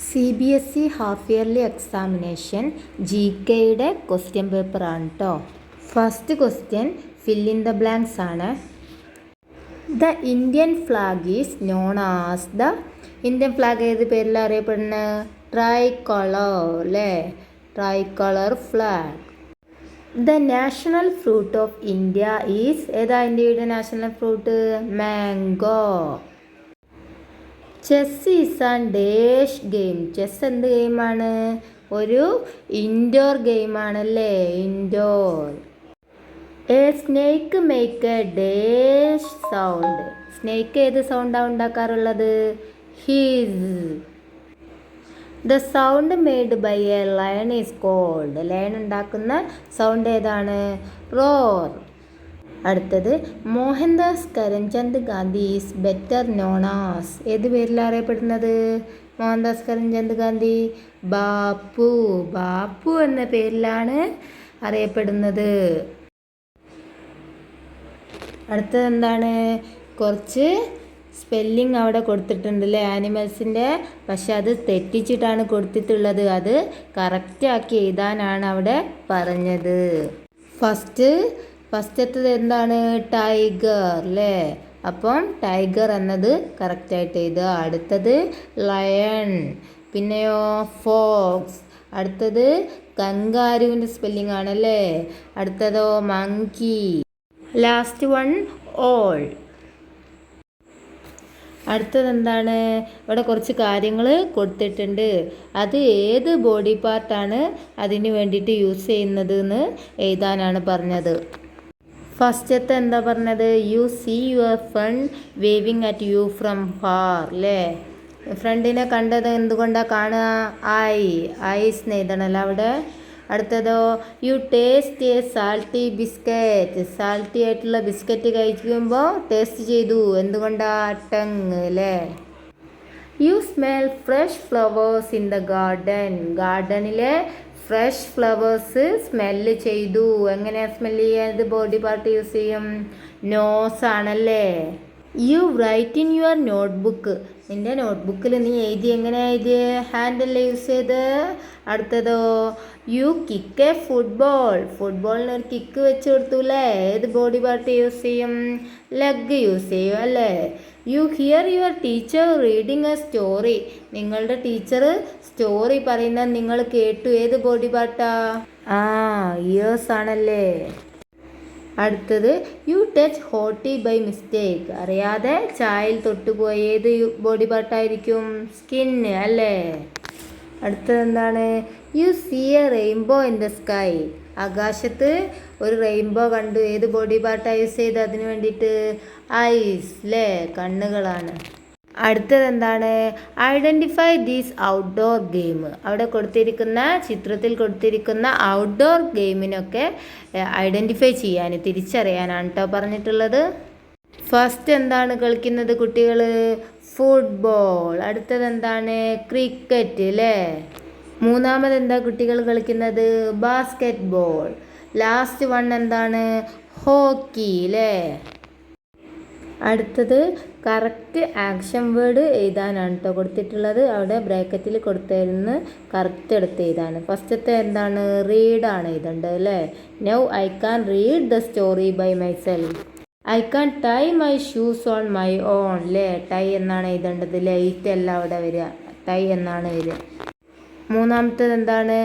CBSE half yearly examination GKയുടെ question പേപ്പറാണ് കേട്ടോ. First question fill in the blanks ആണ്. The Indian flag is known as the Indian flag ഏത് പേരിൽ അറിയപ്പെടുന്നത്? ട്രൈ കളർ അല്ലേ, tricolour flag. The national fruit of India is ഏതാ ഇന്ത്യയുടെ national fruit? Mango. Chess is an dash game. Chess എന്ത് ഗെയിമാണ്? ഒരു ഇൻഡോർ ഗെയിമാണല്ലേ, indoor. A snake make a dash sound. Snake ഏത് സൗണ്ടാണ് ഉണ്ടാക്കാറുള്ളത്? Hiss. The sound made by a lion is called. Lion ഉണ്ടാക്കുന്ന സൗണ്ട് ഏതാണ്? റോർ. അടുത്തത് Mohandas Karamchand Gandhi is better known as ഏത് പേരിൽ അറിയപ്പെടുന്നത്? മോഹൻദാസ് കരംചന്ദ് ഗാന്ധി ബാപ്പു. ബാപ്പു എന്ന പേരിലാണ് അറിയപ്പെടുന്നത്. അടുത്തത് എന്താണ്? കുറച്ച് സ്പെല്ലിംഗ് അവിടെ കൊടുത്തിട്ടുണ്ട് അല്ലേ ആനിമൽസിൻ്റെ, പക്ഷെ അത് തെറ്റിച്ചിട്ടാണ് കൊടുത്തിട്ടുള്ളത്. അത് കറക്റ്റാക്കി എഴുതാനാണ് അവിടെ പറഞ്ഞത്. ഫസ്റ്റത്തത് എന്താണ്? ടൈഗർ അല്ലേ, അപ്പം ടൈഗർ എന്നത് കറക്റ്റായിട്ട് എഴുതുക. അടുത്തത് ലയൺ, പിന്നെയോ ഫോക്സ്. അടുത്തത് കങ്കാരുവിൻ്റെ സ്പെല്ലിംഗ് ആണല്ലേ. അടുത്തതോ മങ്കി. Last one all. അടുത്തത് എന്താണ്? ഇവിടെ കുറച്ച് കാര്യങ്ങൾ കൊടുത്തിട്ടുണ്ട്. അത് ഏത് ബോഡി പാർട്ടാണ് അതിന് വേണ്ടിയിട്ട് യൂസ് ചെയ്യുന്നത് എന്ന് എഴുതാനാണ് പറഞ്ഞത്. ഫസ്റ്റത്തെ എന്താ പറഞ്ഞത്? You see your friend waving at you from far അല്ലേ. ഫ്രണ്ടിനെ കണ്ടത് എന്തുകൊണ്ടാണ് കാണുക? ഐസ് എഴുതണല്ലോ അവിടെ. അടുത്തതോ you taste a salty biscuit. Salty ആയിട്ടുള്ള ബിസ്ക്കറ്റ് കഴിക്കുമ്പോൾ ടേസ്റ്റ് ചെയ്തു, എന്തുകൊണ്ടാ? ടങ് അല്ലേ. You smell fresh flowers in the garden. ഗാർഡനിലെ ഫ്രഷ് ഫ്ലവേഴ്സ് സ്മെല്ല് ചെയ്തു. എങ്ങനെയാണ് സ്മെല്ല് ചെയ്യാൻ? ബോഡി പാർട്ട് യൂസ് ചെയ്യും. നോസ് ആണല്ലേ. You write in your notebook. നിൻ്റെ നോട്ട്ബുക്കിൽ നീ എഴുതി. എങ്ങനെയാണ് എഴുതിയ? ഹാൻഡല്ലേ യൂസ് ചെയ്ത്. അടുത്തതോ യു കിക്ക് എ ഫുട്ബോൾ. ഫുട്ബോളിന് ഒരു കിക്ക് വെച്ച് കൊടുത്തു അല്ലേ. ഏത് ബോഡി പാർട്ട് യൂസ് ചെയ്യും? ലെഗ് യൂസ് ചെയ്യും അല്ലേ. You hear your teacher reading a story. നിങ്ങളുടെ ടീച്ചർ സ്റ്റോറി പറയുന്നത് നിങ്ങൾ കേട്ടു. ഏത് ബോഡി പാർട്ടാ? ഇയേഴ്സ് ആണല്ലേ. അടുത്തത് you touch hot tea by mistake. അറിയാതെ ചായയിൽ തൊട്ടുപോയ ഏത് ബോഡി പാർട്ടായിരിക്കും? സ്കിന്ന് അല്ലേ. അടുത്തത് എന്താണ്? You see a rainbow in the sky. ആകാശത്ത് ഒരു റെയിൻബോ കണ്ടു. ഏത് ബോഡി പാർട്ടാണ് യൂസ് ചെയ്ത് അതിന് വേണ്ടിയിട്ട്? ഐസ് അല്ലേ, കണ്ണുകളാണ്. അടുത്തത് എന്താണ്? Identify these outdoor game. അവിടെ കൊടുത്തിരിക്കുന്ന ചിത്രത്തിൽ കൊടുത്തിരിക്കുന്ന ഔട്ട്ഡോർ ഗെയിമിനൊക്കെ ഐഡൻറ്റിഫൈ ചെയ്യാൻ, തിരിച്ചറിയാനാണ് കേട്ടോ പറഞ്ഞിട്ടുള്ളത്. ഫസ്റ്റ് എന്താണ് കളിക്കുന്നത് കുട്ടികൾ? ഫുട്ബോൾ. അടുത്തത് എന്താണ്? ക്രിക്കറ്റ് അല്ലേ. മൂന്നാമത് എന്താ കുട്ടികൾ കളിക്കുന്നത്? Basket ball. ലാസ്റ്റ് വൺ എന്താണ്? ഹോക്കി അല്ലേ. അടുത്തത് കറക്റ്റ് ആക്ഷൻ വേർഡ് എഴുതാനാണ് കേട്ടോ കൊടുത്തിട്ടുള്ളത്. അവിടെ ബ്രാക്കറ്റിൽ കൊടുത്തിരുന്ന് കറക്റ്റ് എടുത്ത് എഴുതാണ്. ഫസ്റ്റത്തെ എന്താണ്? റീഡാണ് എഴുതേണ്ടത് അല്ലേ. Now I can read the story by myself. I can tie my shoes on my own അല്ലേ. ടൈ എന്നാണ് എഴുതേണ്ടത്. ലൈറ്റ് അല്ല അവിടെ വരിക, ടൈ എന്നാണ് വരിക. മൂന്നാമത്തേത് എന്താണ്?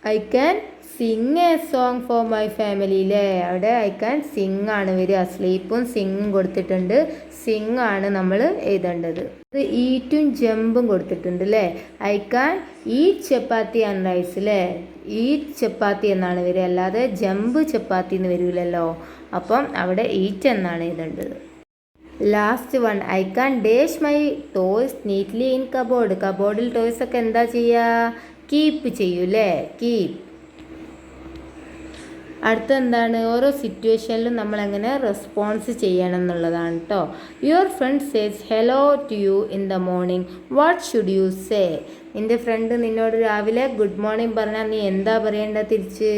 I can Singh A song for my family അല്ലേ. അവിടെ ഐ ക്യാൻ സിങ് ആണ് വരിക. സ്ലീപ്പും സിങ്ങും കൊടുത്തിട്ടുണ്ട്. സിങ് ആണ് നമ്മൾ എഴുതേണ്ടത്. ഇത് ഈറ്റും ജമ്പും കൊടുത്തിട്ടുണ്ട് അല്ലേ. I can eat chapati and rice അല്ലേ. ഈറ്റ് ചപ്പാത്തി എന്നാണ് വരിക, അല്ലാതെ ജമ്പ് ചപ്പാത്തി എന്ന് വരില്ലല്ലോ. അപ്പം അവിടെ ഈറ്റ് എന്നാണ് എഴുതേണ്ടത്. Last one I can dash my toys neatly in cupboard. കബോർഡിൽ ടോയ്സ് ഒക്കെ എന്താ ചെയ്യുക? കീപ്പ് ചെയ്യൂലേ, കീപ്പ്. അടുത്ത എന്താണ്? ഓരോ സിറ്റുവേഷനിലും നമ്മൾ എങ്ങനെ റെസ്പോൺസ് ചെയ്യണം എന്നുള്ളതാണ് കേട്ടോ. Your friend says hello to you in the morning, what should you say. നിൻ്റെ ഫ്രണ്ട് നിന്നോട് രാവിലെ ഗുഡ് മോർണിംഗ് പറഞ്ഞാൽ നീ എന്താ പറയേണ്ടത് തിരിച്ച്?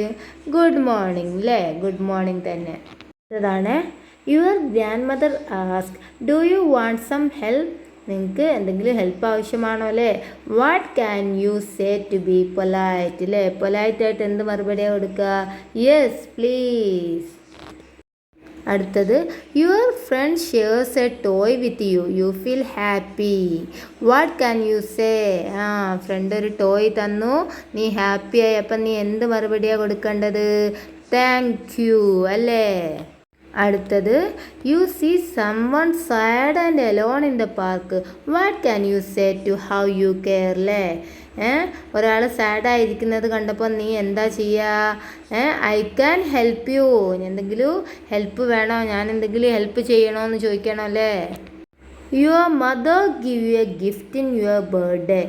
ഗുഡ് മോർണിംഗ് അല്ലേ, ഗുഡ് മോർണിംഗ് തന്നെ. അടുത്തതാണ് your grandmother ask do you want some help. നിങ്ങൾക്ക് എന്തെങ്കിലും ഹെൽപ്പ് ആവശ്യമാണോ അല്ലേ? What can you say to be polite അല്ലേ? പൊലൈറ്റായിട്ട് എന്ത് മറുപടിയാണ് കൊടുക്കുക? Yes please. അടുത്തത് your friend shares a toy with you feel happy. What can you say? Friend ഒരു ടോയ് തന്നു, നീ ഹാപ്പിയായി. അപ്പം നീ എന്ത് മറുപടിയാണ് കൊടുക്കേണ്ടത്? താങ്ക് യു അല്ലേ? അടുത്തത് you see someone sad and alone in the park. What can you say to how you care അല്ലേ? ഒരാൾ സാഡായിരിക്കുന്നത് കണ്ടപ്പോൾ നീ എന്താ ചെയ്യുക? I can help you. എന്തെങ്കിലും ഹെൽപ്പ് വേണോ, ഞാൻ എന്തെങ്കിലും ഹെൽപ്പ് ചെയ്യണോ എന്ന് ചോദിക്കണം അല്ലേ? Your mother give you a gift in your birthday.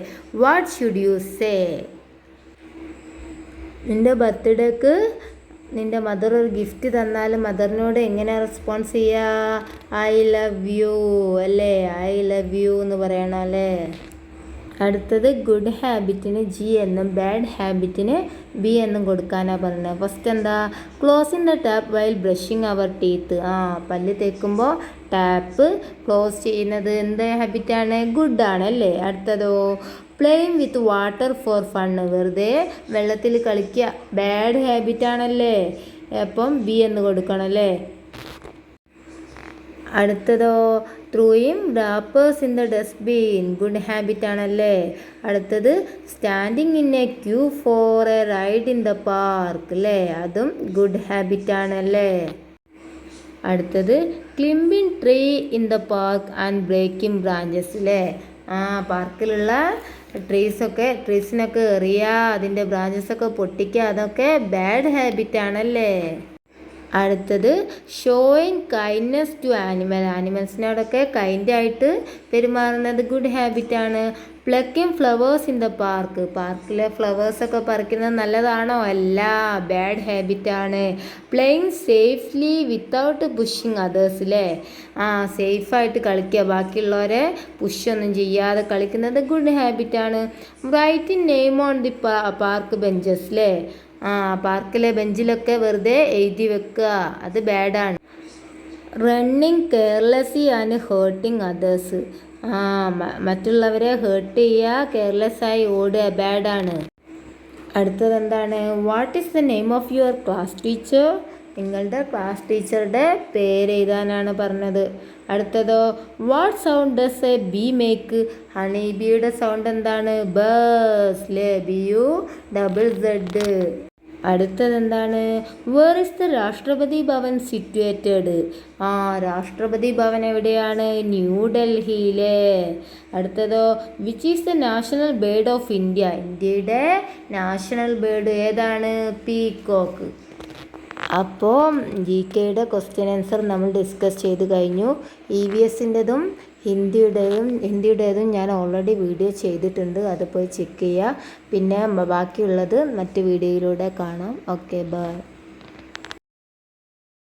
What should you say? നിൻ്റെ ബർത്ത്ഡേക്ക് നിൻ്റെ മദർ ഒരു ഗിഫ്റ്റ് തന്നാൽ മദറിനോട് എങ്ങനെ റെസ്പോൺസ് ചെയ്യുക? ഐ ലവ് യു അല്ലേ? ഐ ലവ് യു എന്ന് പറയണം അല്ലേ? അടുത്തത് ഗുഡ് ഹാബിറ്റിന് ജി എന്നും ബാഡ് ഹാബിറ്റിന് ബി എന്നും കൊടുക്കാനാണ് പറയുന്നത്. ഫസ്റ്റ് എന്താ? Closing the tap while brushing our teeth. പല്ല് തേക്കുമ്പോൾ ടാപ്പ് ക്ലോസ് ചെയ്യുന്നത് എന്ത് ഹാബിറ്റാണ്? ഗുഡാണ് അല്ലേ? അടുത്തതോ? Playing with water for fun, വെറുതെ വെള്ളത്തിൽ കളിക്കുക, ബാഡ് ഹാബിറ്റാണല്ലേ? അപ്പം ബി എന്ന് കൊടുക്കണം അല്ലേ? അടുത്തതോ? Throwing wrappers in the dustbin, good habit ആണല്ലേ? അടുത്തത് standing in a queue for a ride in the park അല്ലേ? അതും ഗുഡ് ഹാബിറ്റ് ആണല്ലേ? അടുത്തത് climbing tree in the park and breaking branches അല്ലേ? പാർക്കിലുള്ള ട്രീസിനൊക്കെ എറിയുക, അതിൻ്റെ ബ്രാഞ്ചസൊക്കെ പൊട്ടിക്കുക, അതൊക്കെ ബാഡ് ഹാബിറ്റ് ആണല്ലേ? അടുത്തത് ഷോയിങ് കൈൻഡ്നെസ് ടു ആനിമൽസിനോടൊക്കെ കൈൻഡായിട്ട് പെരുമാറുന്നത് ഗുഡ് ഹാബിറ്റാണ്. Plucking flowers in the park, പാർക്കിലെ ഫ്ലവേഴ്സൊക്കെ പറിക്കുന്നത് നല്ലതാണോ? അല്ല, ബാഡ് ഹാബിറ്റാണ്. Playing safely without pushing others അല്ലേ? സേഫായിട്ട് കളിക്കുക, ബാക്കിയുള്ളവരെ പുഷൊന്നും ചെയ്യാതെ കളിക്കുന്നത് ഗുഡ് ഹാബിറ്റാണ്. Writing name on the park benches അല്ലേ? പാർക്കിലെ ബെഞ്ചിലൊക്കെ വെറുതെ എഴുതി വെക്കുക, അത് ബാഡാണ്. Running careless and hurting others, മറ്റുള്ളവരെ ഹേർട്ട് ചെയ്യുക, കെയർലെസ്സായി ഓടുക, ബാഡാണ്. അടുത്തത് എന്താണ്? What is the name of your class teacher? നിങ്ങളുടെ ക്ലാസ് ടീച്ചറുടെ പേര് എഴുതാനാണ് പറഞ്ഞത്. അടുത്തതോ? What sound does a bee make? Honey ബിയുടെ സൗണ്ട് എന്താണ്? ബസ് അല്ലേ? BU-ZZ. അടുത്തത് എന്താണ്? വേർ ഇസ് ദ രാഷ്ട്രപതി ഭവൻ സിറ്റുവേറ്റഡ്? രാഷ്ട്രപതി ഭവൻ എവിടെയാണ്? ന്യൂഡൽഹിയിലെ. അടുത്തതോ? Which is the national bird of India? ഇന്ത്യയുടെ നാഷണൽ ബേർഡ് ഏതാണ്? പീകോക്ക്. അപ്പോൾ GKയുടെ ക്വസ്റ്റ്യൻ ആൻസർ നമ്മൾ ഡിസ്കസ് ചെയ്ത് കഴിഞ്ഞു. EVSൻ്റെതും ഹിന്ദിയുടേതും ഞാൻ ഓൾറെഡി വീഡിയോ ചെയ്തിട്ടുണ്ട്, അത് പോയി ചെക്ക് ചെയ്യുക. പിന്നെ ബാക്കിയുള്ളത് മറ്റ് വീഡിയോയിലൂടെ കാണാം. Okay, by.